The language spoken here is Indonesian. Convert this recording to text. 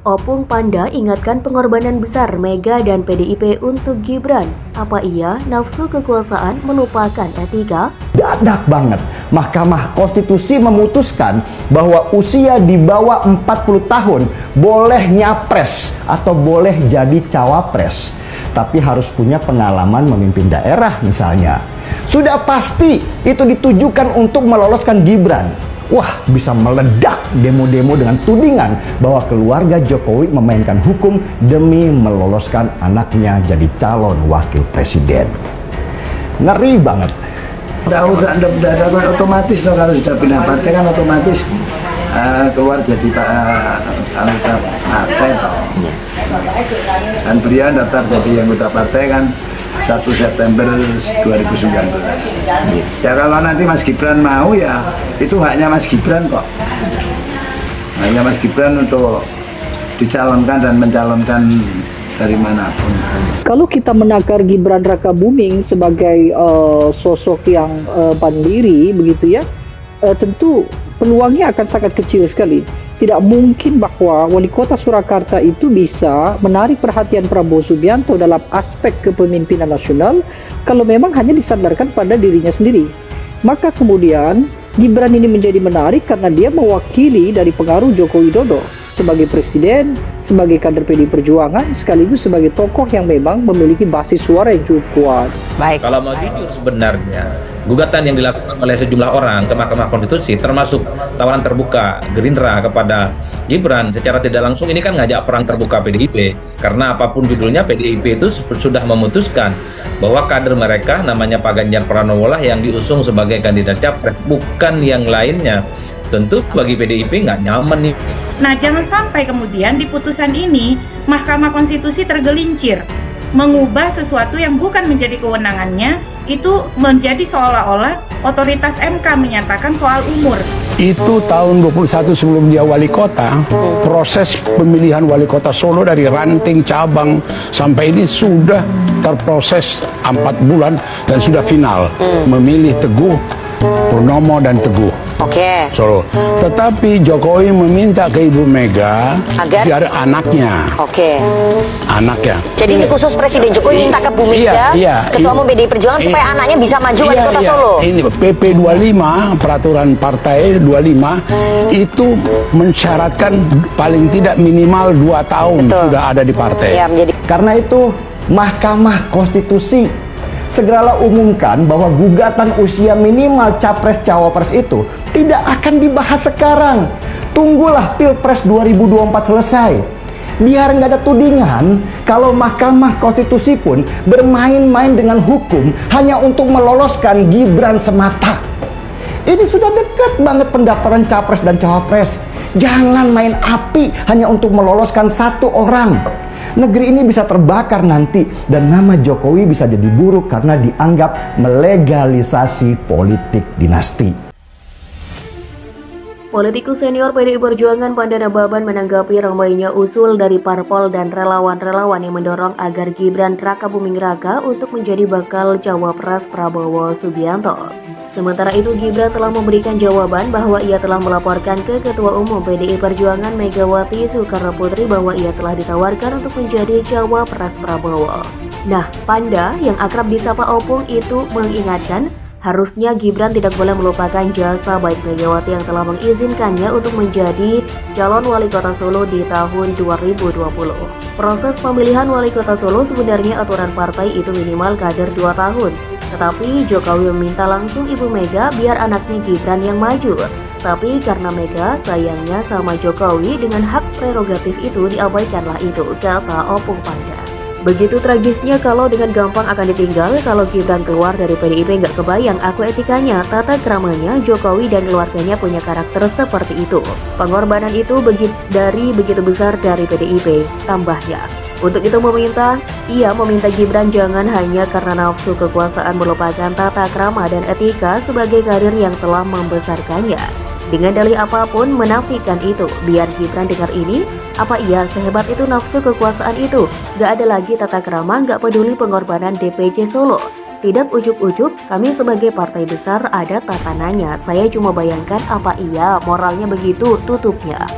Opung Panda ingatkan pengorbanan besar Mega dan PDIP untuk Gibran. Apa iya nafsu kekuasaan melupakan etika? Dadak banget. Mahkamah Konstitusi memutuskan bahwa usia di bawah 40 tahun boleh nyapres atau boleh jadi cawapres. Tapi harus punya pengalaman memimpin daerah misalnya. Sudah pasti itu ditujukan untuk meloloskan Gibran. Wah, bisa meledak demo-demo dengan tudingan bahwa keluarga Jokowi memainkan hukum demi meloloskan anaknya jadi calon wakil presiden. Ngeri banget. Udah otomatis no, kalau sudah pindah partai kan otomatis keluar jadi anggota partai toh. Dan beliau daftar jadi anggota partai kan 1 September 2019. Ya kalau nanti Mas Gibran mau ya itu haknya Mas Gibran kok. Hanya Mas Gibran untuk dicalonkan dan mencalonkan dari manapun. Kalau kita menakar Gibran Rakabuming sebagai sosok yang mandiri begitu ya, tentu peluangnya akan sangat kecil sekali. Tidak mungkin bahwa wali kota Surakarta itu bisa menarik perhatian Prabowo Subianto dalam aspek kepemimpinan nasional kalau memang hanya disandarkan pada dirinya sendiri. Maka kemudian Gibran ini menjadi menarik karena dia mewakili dari pengaruh Joko Widodo sebagai presiden, sebagai kader PDI Perjuangan, sekaligus sebagai tokoh yang memang memiliki basis suara yang cukup kuat. Baik. Kalau mau jujur sebenarnya, gugatan yang dilakukan oleh sejumlah orang ke Mahkamah Konstitusi, termasuk tawaran terbuka Gerindra kepada Gibran, secara tidak langsung ini kan ngajak perang terbuka PDIP. Karena apapun judulnya, PDIP itu sudah memutuskan bahwa kader mereka, namanya Pak Ganjar Pranowo lah yang diusung sebagai kandidat capres, bukan yang lainnya. Tentu bagi PDIP nggak nyaman nih. Nah, jangan sampai kemudian di putusan ini Mahkamah Konstitusi tergelincir mengubah sesuatu yang bukan menjadi kewenangannya, itu menjadi seolah-olah otoritas MK menyatakan soal umur. Itu tahun 21 sebelum dia wali kota, proses pemilihan wali kota Solo dari ranting cabang sampai ini sudah terproses 4 bulan dan sudah final memilih Teguh, Purnomo dan Teguh. Oke. Solo. Tetapi Jokowi meminta ke Ibu Mega agar anaknya. Oke. Anaknya. Jadi ini khusus Presiden Jokowi minta ke Bu Mega, Ketua Umum PDI Perjuangan supaya anaknya bisa maju wali kota Solo. Ini PP 25, peraturan partai 25 itu mensyaratkan paling tidak minimal 2 tahun sudah ada di partai. Ya, Karena itu Mahkamah Konstitusi segeralah umumkan bahwa gugatan usia minimal capres-cawapres itu tidak akan dibahas sekarang. Tunggulah Pilpres 2024 selesai. Biar nggak ada tudingan kalau Mahkamah Konstitusi pun bermain-main dengan hukum hanya untuk meloloskan Gibran semata. Ini sudah dekat banget pendaftaran capres dan cawapres. Jangan main api hanya untuk meloloskan 1 orang. Negeri ini bisa terbakar nanti dan nama Jokowi bisa jadi buruk karena dianggap melegalisasi politik dinasti. Politikus senior PDI Perjuangan Pandana Baban menanggapi ramainya usul dari parpol dan relawan-relawan yang mendorong agar Gibran Rakabuming Raka untuk menjadi bakal cawapres Prabowo Subianto. Sementara itu, Gibran telah memberikan jawaban bahwa ia telah melaporkan ke Ketua Umum PDI Perjuangan Megawati Soekarnoputri bahwa ia telah ditawarkan untuk menjadi cawapres Prabowo. Nah, Panda yang akrab disapa Opung itu mengingatkan harusnya Gibran tidak boleh melupakan jasa baik Megawati yang telah mengizinkannya untuk menjadi calon wali kota Solo di tahun 2020. Proses pemilihan wali kota Solo sebenarnya aturan partai itu minimal kader 2 tahun. Tetapi Jokowi meminta langsung Ibu Mega biar anaknya Gibran yang maju. Tapi karena Mega sayangnya sama Jokowi dengan hak prerogatif itu diabaikanlah itu, kata Opung Panda. Begitu tragisnya kalau dengan gampang akan ditinggal, kalau Gibran keluar dari PDIP nggak kebayang aku etikanya, tata keramanya Jokowi dan keluarganya punya karakter seperti itu. Pengorbanan itu begitu besar dari PDIP, tambahnya. Untuk itu ia meminta Gibran jangan hanya karena nafsu kekuasaan melupakan tata krama dan etika sebagai karir yang telah membesarkannya. Dengan dalih apapun menafikan itu, biar Gibran dengar ini, apa iya sehebat itu nafsu kekuasaan itu? Gak ada lagi tata krama, gak peduli pengorbanan DPC Solo. Tidak ujuk-ujuk, kami sebagai partai besar ada tatanannya. Saya cuma bayangkan apa iya moralnya begitu, tutupnya.